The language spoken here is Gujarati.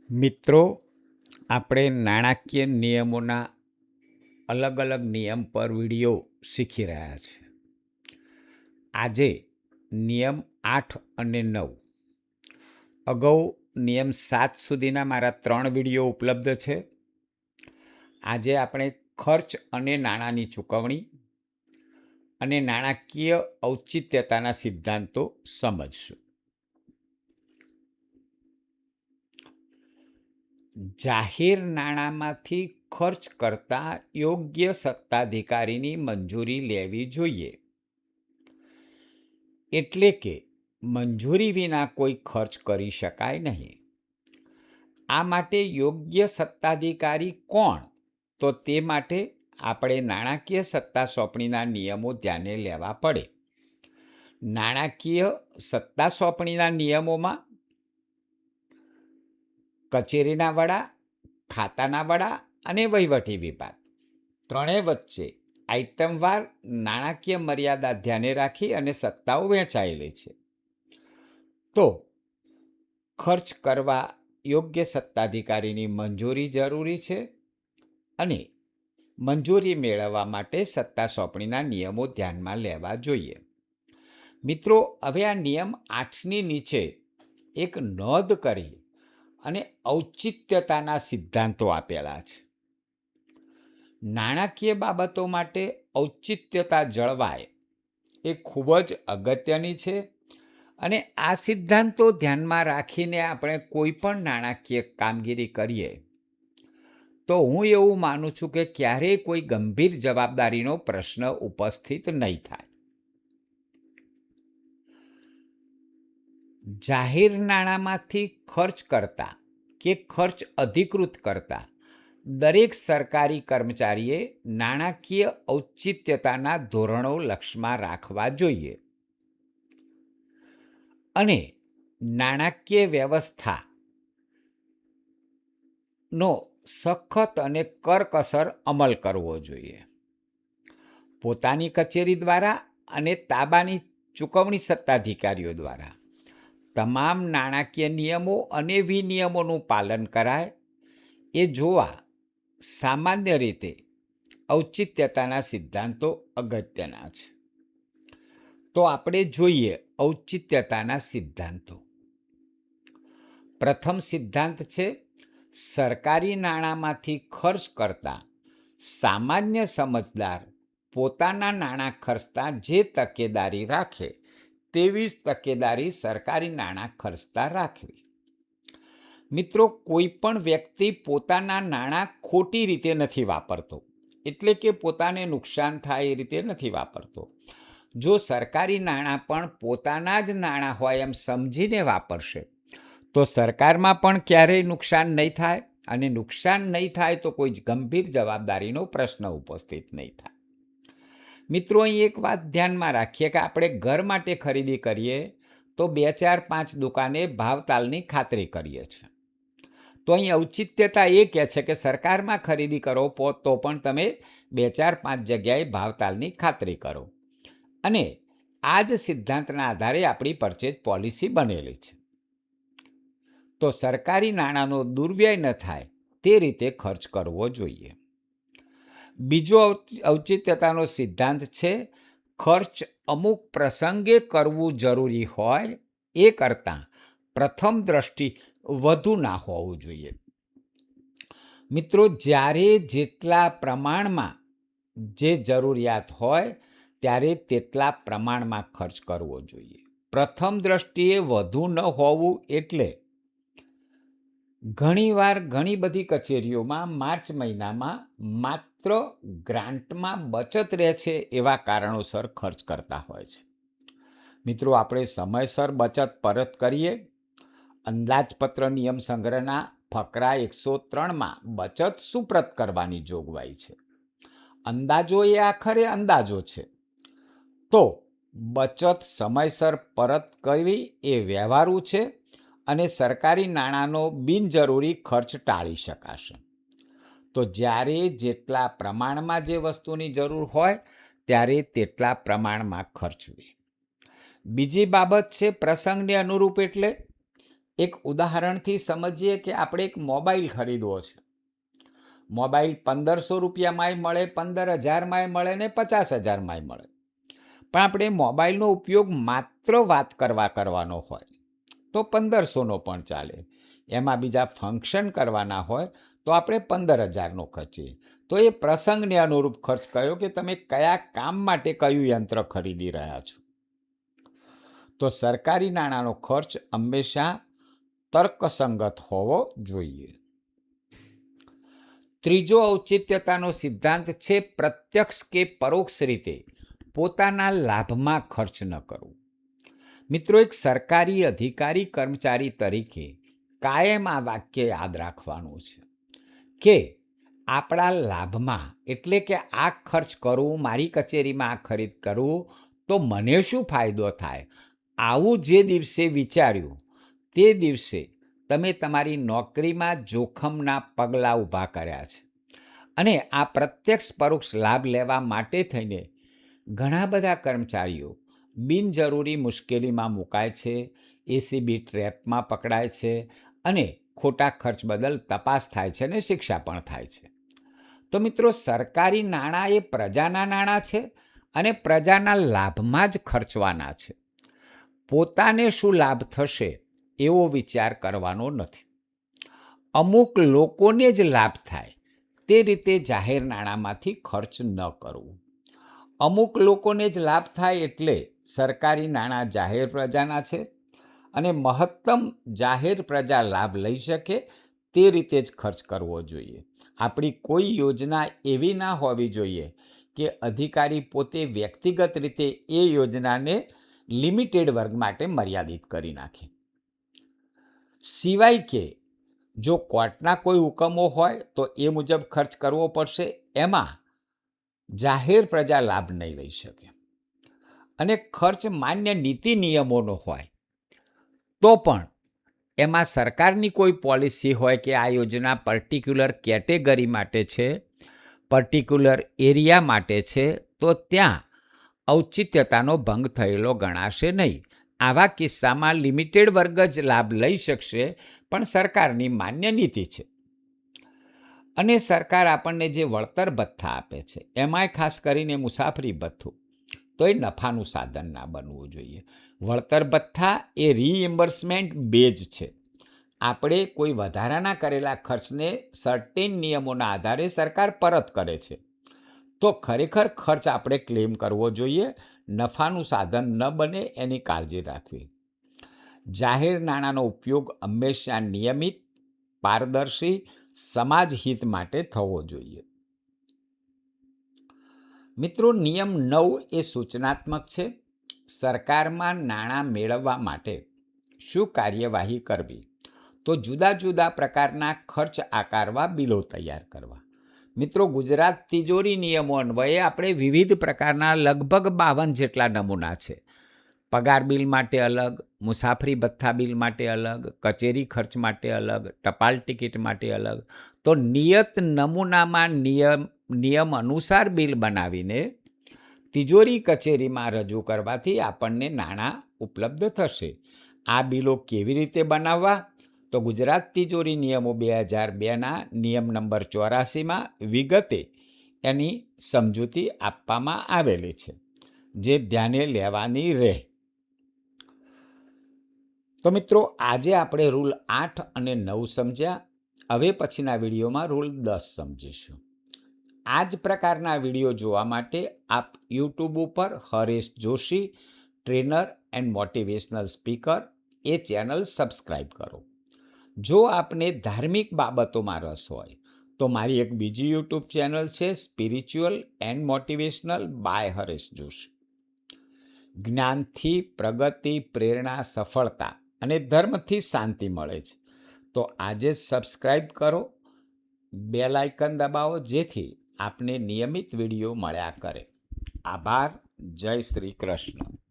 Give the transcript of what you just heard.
મિત્રો, આપણે નાણાકીય નિયમોના અલગ અલગ નિયમ પર વિડીયો શીખી રહ્યા છે. આજે નિયમ 8 અને 9. અગાઉ નિયમ 7 સુધીના મારા 3 વિડીયો ઉપલબ્ધ છે. આજે આપણે ખર્ચ અને નાણાંની ચૂકવણી અને નાણાકીય ઔચિત્યતાના સિદ્ધાંતો સમજશું. જાહેર નાણાંમાંથી ખર્ચ કરતા યોગ્ય સત્તાધિકારીની મંજૂરી લેવી જોઈએ. એટલે કે મંજૂરી વિના કોઈ ખર્ચ કરી શકાય નહીં. આ માટે યોગ્ય સત્તાધિકારી કોણ? તો તે માટે આપણે નાણાકીય સત્તા સોંપણીના નિયમો ધ્યાને લેવા પડે. નાણાકીય સત્તા સોંપણીના નિયમોમાં કચેરીના વડા, ખાતાના વડા અને વહીવટી વિભાગ ત્રણેય વચ્ચે આઇટમવાર નાણાકીય મર્યાદા ધ્યાને રાખી અને સત્તાઓ વહેંચાયેલી છે. તો ખર્ચ કરવા યોગ્ય સત્તાધિકારીની મંજૂરી જરૂરી છે અને મંજૂરી મેળવવા માટે સત્તા સોંપણીના નિયમો ધ્યાનમાં લેવા જોઈએ. મિત્રો, હવે આ નિયમ 8ની નીચે એક નોંધ કરી અને ઔચિત્યતાના સિદ્ધાંતો આપેલા છે. નાણાકીય બાબતો માટે ઔચિત્યતા જળવાય એ ખૂબ જ અગત્યની છે અને આ સિદ્ધાંતો ધ્યાનમાં રાખીને આપણે કોઈ પણ નાણાકીય કામગીરી કરીએ તો હું એવું માનું છું કે ક્યારેય કોઈ ગંભીર જવાબદારીનો પ્રશ્ન ઉપસ્થિત નહીં થાય. જાહેર નાણાંમાંથી ખર્ચ કરતા કે ખર્ચ અધિકૃત કરતા દરેક સરકારી કર્મચારીએ નાણાકીય ઔચિત્યતાના ધોરણો લક્ષમાં રાખવા જોઈએ અને નાણાકીય વ્યવસ્થાનો સખત અને કરકસર અમલ કરવો જોઈએ. પોતાની કચેરી દ્વારા અને તાબાની ચૂકવણી સત્તાધિકારીઓ દ્વારા તમામ નાણાકીય નિયમો અને વિનિયમોનું પાલન કરાય એ જોવા સામાન્ય રીતે ઔચિત્યતાના સિદ્ધાંતો અગત્યના છે. તો આપણે જોઈએ ઔચિત્યતાના સિદ્ધાંતો. પ્રથમ સિદ્ધાંત છે સરકારી નાણાંમાંથી ખર્ચ કરતા સામાન્ય સમજદાર પોતાના નાણાં ખર્ચતા જે તકેદારી રાખે તેવી જ તકેદારી સરકારી નાણાં ખર્ચતા રાખવી. મિત્રો, કોઈ પણ વ્યક્તિ પોતાના નાણાં ખોટી રીતે નથી વાપરતો, એટલે કે પોતાને નુકસાન થાય એ રીતે નથી વાપરતો. જો સરકારી નાણાં પણ પોતાના જ નાણાં હોય એમ સમજીને વાપરશે તો સરકારમાં પણ ક્યારેય નુકસાન નહીં થાય અને નુકસાન નહીં થાય તો કોઈ ગંભીર જવાબદારીનો પ્રશ્ન ઉપસ્થિત નહીં થાય. મિત્રો, અહીં એક વાત ધ્યાનમાં રાખીએ કે આપણે ઘર માટે ખરીદી કરીએ તો 2, 4, 5 દુકાને ભાવતાલની ખાતરી કરીએ છીએ. તો અહીં ઔચિત્યતા એ કહે છે કે સરકારમાં ખરીદી કરો તો પણ તમે 2, 4, 5 જગ્યાએ ભાવતાલની ખાતરી કરો અને આ જ સિદ્ધાંતના આધારે આપણી પરચેજ પોલિસી બનેલી છે. તો સરકારી નાણાંનો દુર્વ્યય ન થાય તે રીતે ખર્ચ કરવો જોઈએ. બીજો ઔચિત્યતાનો સિદ્ધાંત છે ખર્ચ અમુક પ્રસંગે કરવું જરૂરી હોય એ કરતાં પ્રથમ દ્રષ્ટિ વધુ ના હોવું જોઈએ. મિત્રો, જ્યારે જેટલા પ્રમાણમાં જે જરૂરિયાત હોય ત્યારે તેટલા પ્રમાણમાં ખર્ચ કરવો જોઈએ. પ્રથમ દ્રષ્ટિએ વધુ ન હોવું એટલે ઘણીવાર ઘણી બધી કચેરીઓમાં માર્ચ મહિનામાં માત્ર ગ્રાન્ટમાં બચત રહે છે એવા કારણોસર ખર્ચ કરતા હોય છે. મિત્રો, આપણે સમયસર બચત પરત કરીએ. અંદાજપત્ર નિયમ સંગ્રહના ફકરા 103માં બચત સુપ્રત કરવાની જોગવાઈ છે. અંદાજો એ આખરે અંદાજો છે. તો બચત સમયસર પરત કરવી એ વ્યવહારુ છે અને સરકારી નાણાંનો બિનજરૂરી ખર્ચ ટાળી શકાશે. તો જ્યારે જેટલા પ્રમાણમાં જે વસ્તુની જરૂર હોય ત્યારે તેટલા પ્રમાણમાં ખર્ચવી. બીજી બાબત છે પ્રસંગને અનુરૂપ, એટલે એક ઉદાહરણથી સમજીએ કે આપણે એક મોબાઈલ ખરીદવો છે. મોબાઈલ 1500 રૂપિયામાંય મળે, 15,000માંય મળે ને 50,000માંય મળે. પણ આપણે મોબાઈલનો ઉપયોગ માત્ર વાત કરવાનો હોય તો 1500નો પણ ચાલે. એમાં બીજા ફંક્શન કરવાના હોય તો આપણે 15,000નો ખર્ચીએ. તો એ પ્રસંગને અનુરૂપ ખર્ચ કયો કે તમે કયા કામ માટે કયું યંત્ર ખરીદી રહ્યા છો. તો સરકારી નાણાંનો ખર્ચ હંમેશા તર્કસંગત હોવો જોઈએ. ત્રીજો ઔચિત્યતાનો સિદ્ધાંત છે પ્રત્યક્ષ કે પરોક્ષ રીતે પોતાના લાભમાં ખર્ચ ન કરવો. મિત્રો, એક સરકારી અધિકારી કર્મચારી તરીકે કાયમ આ વાક્ય યાદ રાખવાનું છે કે આપણા લાભમાં, એટલે કે આ ખર્ચ કરવું, મારી કચેરીમાં આ ખરીદ કરવું તો મને શું ફાયદો થાય, આવું જે દિવસે વિચાર્યું તે દિવસે તમે તમારી નોકરીમાં જોખમના પગલાં ઊભા કર્યા છે. અને આ પ્રત્યક્ષ પરોક્ષ લાભ લેવા માટે થઈને ઘણા બધા કર્મચારીઓ બિનજરૂરી મુશ્કેલીમાં મુકાય છે, એસીબી ટ્રેપમાં પકડાય છે અને ખોટા ખર્ચ બદલ તપાસ થાય છે અને શિક્ષા પણ થાય છે. તો મિત્રો, સરકારી નાણાં એ પ્રજાના નાણાં છે અને પ્રજાના લાભમાં જ ખર્ચવાના છે. પોતાને શું લાભ થશે એવો વિચાર કરવાનો નથી. અમુક લોકોને જ લાભ થાય તે રીતે જાહેર નાણાંમાંથી ખર્ચ ન કરવું. અમુક લોકોને જ લાભ થાય એટલે સરકારી નાણાં જાહેર પ્રજાના છે અને મહત્તમ જાહેર પ્રજા લાભ લઈ શકે તે રીતે જ ખર્ચ કરવો જોઈએ. આપણી કોઈ યોજના એવી ના હોવી જોઈએ કે અધિકારી પોતે વ્યક્તિગત રીતે એ યોજનાને લિમિટેડ વર્ગ માટે મર્યાદિત કરી નાખે. સિવાય કે જો કોર્ટના કોઈ હુકમો હોય તો એ મુજબ ખર્ચ કરવો પડશે, એમાં જાહેર પ્રજા લાભ નહીં લઈ શકે. અને ખર્ચ માન્ય નીતિ નિયમોનો હોય તો પણ એમાં સરકારની કોઈ પોલિસી હોય કે આ યોજના પર્ટિક્યુલર કેટેગરી માટે છે, પર્ટિક્યુલર એરિયા માટે છે, તો ત્યાં ઔચિત્યતાનો ભંગ થયેલો ગણાશે નહીં. આવા કિસ્સામાં લિમિટેડ વર્ગ જ લાભ લઈ શકશે, પણ સરકારની માન્ય નીતિ છે. અને સરકાર આપણને જે વળતર ભથ્થા આપે છે એમાંય ખાસ કરીને મુસાફરી ભથ્થું, તો એ નફાનું સાધન ના બનવું જોઈએ. વળતર ભથ્થા એ રીઇમ્બર્સમેન્ટ બેઝ છે. આપણે કોઈ વધારાના કરેલા ખર્ચને સર્ટેન નિયમોના આધારે સરકાર પરત કરે છે. તો ખરેખર ખર્ચ આપણે ક્લેમ કરવો જોઈએ, નફાનું સાધન ન બને એની કાળજી રાખવી. જાહેર નાણાંનો ઉપયોગ હંમેશા નિયમિત, પારદર્શી, સમાજ હિત માટે થવો જોઈએ. મિત્રો, નિયમ 9 એ સૂચનાત્મક છે. સરકારમાં નાણાં મેળવવા માટે શું કાર્યવાહી કરવી? તો જુદા જુદા પ્રકારના ખર્ચ આકારવા બિલો તૈયાર કરવા. મિત્રો, ગુજરાત તિજોરી નિયમો અન્વયે આપણે વિવિધ પ્રકારના લગભગ 52 જેટલા નમૂના છે. પગાર બિલ માટે અલગ, મુસાફરી ભથ્થા બિલ માટે અલગ, કચેરી ખર્ચ માટે અલગ, ટપાલ ટિકિટ માટે અલગ. તો નિયત નમૂનામાં નિયમ અનુસાર બિલ બનાવીને તિજોરી કચેરીમાં રજૂ કરવાથી આપણને નાણાં ઉપલબ્ધ થશે. આ બિલો કેવી રીતે બનાવવા? તો ગુજરાત તિજોરી નિયમો 2002ના નિયમ નંબર 84માં વિગતે એની સમજૂતી આપવામાં આવેલી છે, જે ધ્યાને લેવાની રહે. તો મિત્રો, આજે આપણે રૂલ 8 અને 9 સમજ્યા. હવે પછીના વિડીયોમાં રૂલ 10 સમજીશું. આ જ પ્રકારના વિડીયો જોવા માટે આપ યુટ્યુબ ઉપર Haresh Joshi trainer and motivational speaker A channel subscribe કરો. જો આપને ધાર્મિક બાબતોમાં રસ હોય તો મારી એક બીજી યુટ્યુબ ચેનલ છે spiritual and motivational by Haresh Joshi. જ્ઞાનથી પ્રગતિ, પ્રેરણા, સફળતા અને ધર્મથી શાંતિ મળે છે. તો આજે જ સબસ્ક્રાઈબ કરો, બેલ આઇકન દબાવો, જેથી આપને નિયમિત વિડીયો મળ્યા કરે. આભાર. જય શ્રી કૃષ્ણ.